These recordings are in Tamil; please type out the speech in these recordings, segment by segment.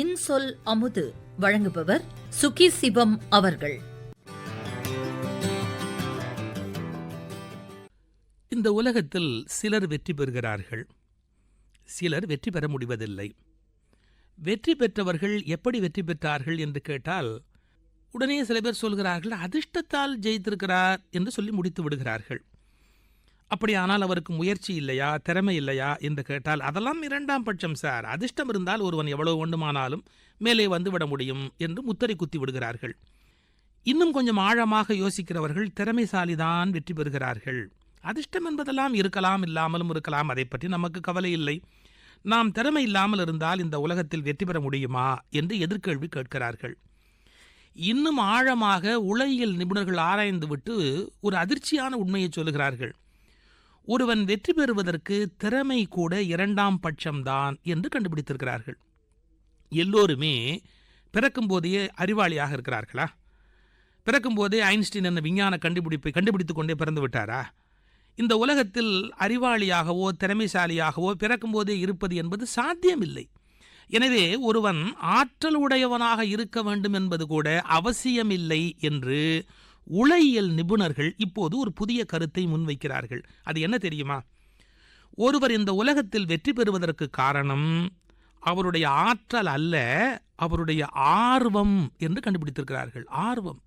இன்சொல் அமுது வழங்குபவர் சுகி சிவம் அவர்கள். இந்த உலகத்தில் சிலர் வெற்றி பெறுகிறார்கள், சிலர் வெற்றி பெற முடிவதில்லை. வெற்றி பெற்றவர்கள் எப்படி வெற்றி பெற்றார்கள் என்று கேட்டால் உடனே சில பேர் சொல்கிறார்கள் அதிர்ஷ்டத்தால் ஜெயித்திருக்கிறார் என்று சொல்லி முடித்து விடுகிறார்கள். அப்படியானால் அவருக்கு முயற்சி இல்லையா, திறமை இல்லையா என்று கேட்டால் அதெல்லாம் இரண்டாம் பட்சம் சார். அதிர்ஷ்டம் இருந்தால் ஒருவன் எவ்வளவு வேண்டுமானாலும் மேலே வந்துவிட முடியும் என்று முத்திரை குத்தி விடுகிறார்கள். இன்னும் கொஞ்சம் ஆழமாக யோசிக்கிறவர்கள் திறமைசாலிதான் வெற்றி பெறுகிறார்கள். அதிர்ஷ்டம் என்பதெல்லாம் இருக்கலாம், இல்லாமலும் இருக்கலாம், அதை பற்றி நமக்கு கவலை இல்லை. நாம் திறமை இல்லாமல் இருந்தால் இந்த உலகத்தில் வெற்றி பெற முடியுமா என்று எதிர்கேள்வி கேட்கிறார்கள். இன்னும் ஆழமாக உளவியல் நிபுணர்கள் ஆராய்ந்துவிட்டு ஒரு அதிர்ச்சியான உண்மையை சொல்லுகிறார்கள். ஒருவன் வெற்றி பெறுவதற்கு திறமை கூட இரண்டாம் பட்சம்தான் என்று கண்டுபிடித்திருக்கிறார்கள். எல்லோருமே பிறக்கும் போதே அறிவாளியாக இருக்கிறார்களா? பிறக்கும் போதே ஐன்ஸ்டீன் என்ற விஞ்ஞான கண்டுபிடிப்பை கண்டுபிடித்துக் கொண்டே பிறந்து விட்டாரா? இந்த உலகத்தில் அறிவாளியாகவோ திறமைசாலியாகவோ பிறக்கும் போதே இருப்பது என்பது சாத்தியமில்லை. எனவே ஒருவன் ஆற்றல் உடையவனாக இருக்க வேண்டும் என்பது கூட அவசியமில்லை என்று உளவியல் நிபுணர்கள் இப்போது ஒரு புதிய கருத்தை முன்வைக்கிறார்கள். அது என்ன தெரியுமா? ஒருவர் இந்த உலகத்தில் வெற்றி பெறுவதற்கு காரணம் அவருடைய ஆற்றல் அல்ல, அவருடைய ஆர்வம் என்று கண்டுபிடித்திருக்கிறார்கள். ஆர்வம்.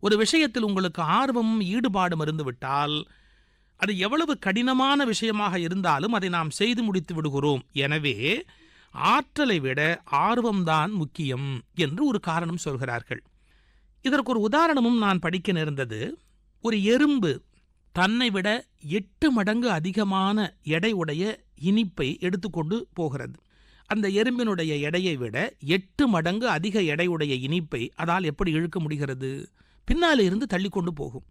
ஒரு விஷயத்தில் உங்களுக்கு ஆர்வமும் ஈடுபாடும் இருந்துவிட்டால் அது எவ்வளவு கடினமான விஷயமாக இருந்தாலும் அதை நாம் செய்து முடித்து விடுகிறோம். எனவே ஆற்றலை விட ஆர்வம்தான் முக்கியம் என்று ஒரு காரணம் சொல்கிறார்கள். இதற்கு ஒரு உதாரணமும் நான் படிக்க நேர்ந்தது. ஒரு எறும்பு தன்னை விட 8 மடங்கு அதிகமான எடை உடைய இனிப்பை எடுத்துக்கொண்டு போகிறது. அந்த எறும்பினுடைய எடையை விட 8 மடங்கு அதிக எடையுடைய இனிப்பை அதால் எப்படி இழுக்க முடிகிறது? பின்னாலே இருந்து தள்ளி கொண்டு போகும்.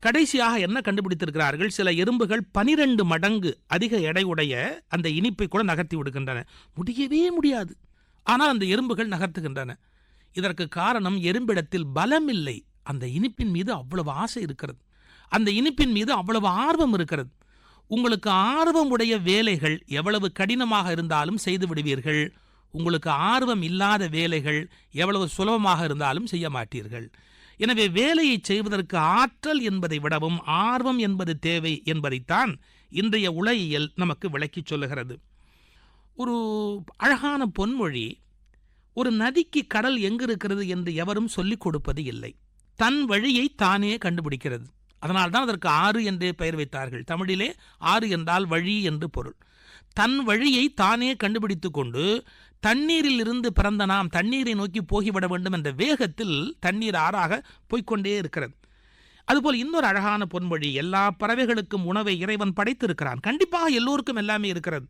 கடைசியாக என்ன கண்டுபிடித்திருக்கிறார்கள்? சில எறும்புகள் 12 மடங்கு அதிக எடையுடைய அந்த இனிப்பை கூட நகர்த்தி விடுகின்றன. முடியவே முடியாது, ஆனால் அந்த எறும்புகள் நகர்த்துகின்றன. இதற்கு காரணம் எறும்பிடத்தில் பலம் இல்லை, அந்த இனிப்பின் மீது அவ்வளவு ஆசை இருக்கிறது, அந்த இனிப்பின் மீது அவ்வளவு ஆர்வம் இருக்கிறது. உங்களுக்கு ஆர்வம் உடைய வேலைகள் எவ்வளவு கடினமாக இருந்தாலும் செய்து விடுவீர்கள். உங்களுக்கு ஆர்வம் இல்லாத வேலைகள் எவ்வளவு சுலபமாக இருந்தாலும் செய்ய மாட்டீர்கள். எனவே வேலையை செய்வதற்கு ஆற்றல் என்பதை விடவும் ஆர்வம் என்பது தேவை என்பதைத்தான் இன்றைய உளவியல் நமக்கு விளக்கி சொல்லுகிறது. ஒரு அழகான பொன்மொழி, ஒரு நதிக்கு கடல் எங்கு இருக்கிறது என்று எவரும் சொல்லிக் கொடுப்பது இல்லை, தன் வழியை தானே கண்டுபிடிக்கிறது. அதனால்தான் அதற்கு ஆறு என்றே பெயர் வைத்தார்கள். தமிழிலே ஆறு என்றால் வழி என்று பொருள். தன் வழியை தானே கண்டுபிடித்து கொண்டு தண்ணீரில் இருந்து பிறந்த நாம் தண்ணீரை நோக்கி போகிவிட வேண்டும் என்ற வேகத்தில் தண்ணீர் ஆறாக போய்கொண்டே இருக்கிறது. அதுபோல் இன்னொரு அழகான பொன்மொழி, எல்லா பறவைகளுக்கும் உணவை இறைவன் படைத்திருக்கிறான். கண்டிப்பாக எல்லோருக்கும் எல்லாமே இருக்கிறது,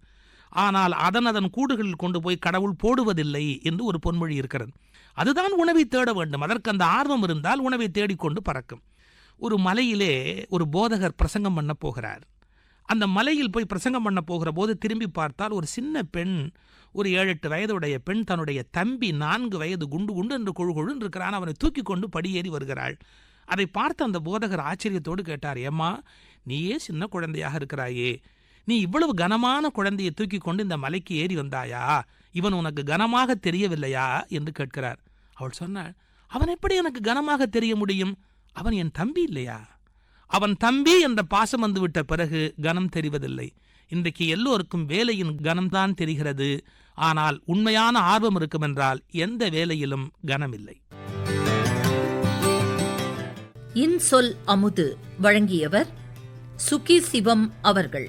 ஆனால் அதன் கூடுகளில் கொண்டு போய் கடவுள் போடுவதில்லை என்று ஒரு பொன்மொழி இருக்கிறது. அதுதான் உணவை தேட வேண்டும். அதற்கு அந்த ஆர்வம் இருந்தால் உணவை தேடிக்கொண்டு பறக்கும். ஒரு மலையிலே ஒரு போதகர் பிரசங்கம் பண்ண போகிறார். அந்த மலையில் போய் பிரசங்கம் பண்ண போகிற போது திரும்பி பார்த்தால் ஒரு சின்ன பெண், ஒரு 7-8 வயதுடைய பெண், தன்னுடைய தம்பி 4 வயது குண்டு குண்டு என்று கொழு இருக்கிறான், அவனை தூக்கி கொண்டு படியேறி வருகிறாள். அதை பார்த்து அந்த போதகர் ஆச்சரியத்தோடு கேட்டார், ஏம்மா நீயே சின்ன குழந்தையாக இருக்கிறாயே, நீ இவ்வளவு கனமான குழந்தையை தூக்கி கொண்டு இந்த மலைக்கு ஏறி வந்தாயா? இவன் உனக்கு கனமாக தெரியவில்லையா என்று கேட்கிறார். அவள் சொன்னாள், அவன் எப்படி எனக்கு கனமாக தெரிய முடியும்? அவன் என் தம்பி இல்லையா? அவன் தம்பி என்ற பாசம் வந்து விட்ட பிறகு கனம் தெரிவதில்லை. இன்றைக்கு எல்லோருக்கும் வேலையின் கனம்தான் தெரிகிறது, ஆனால் உண்மையான ஆர்வம் இருக்கும் என்றால் எந்த வேலையிலும் கனம் இல்லை. இன்சொல் அமுது வழங்கியவர் சுகி சிவம் அவர்கள்.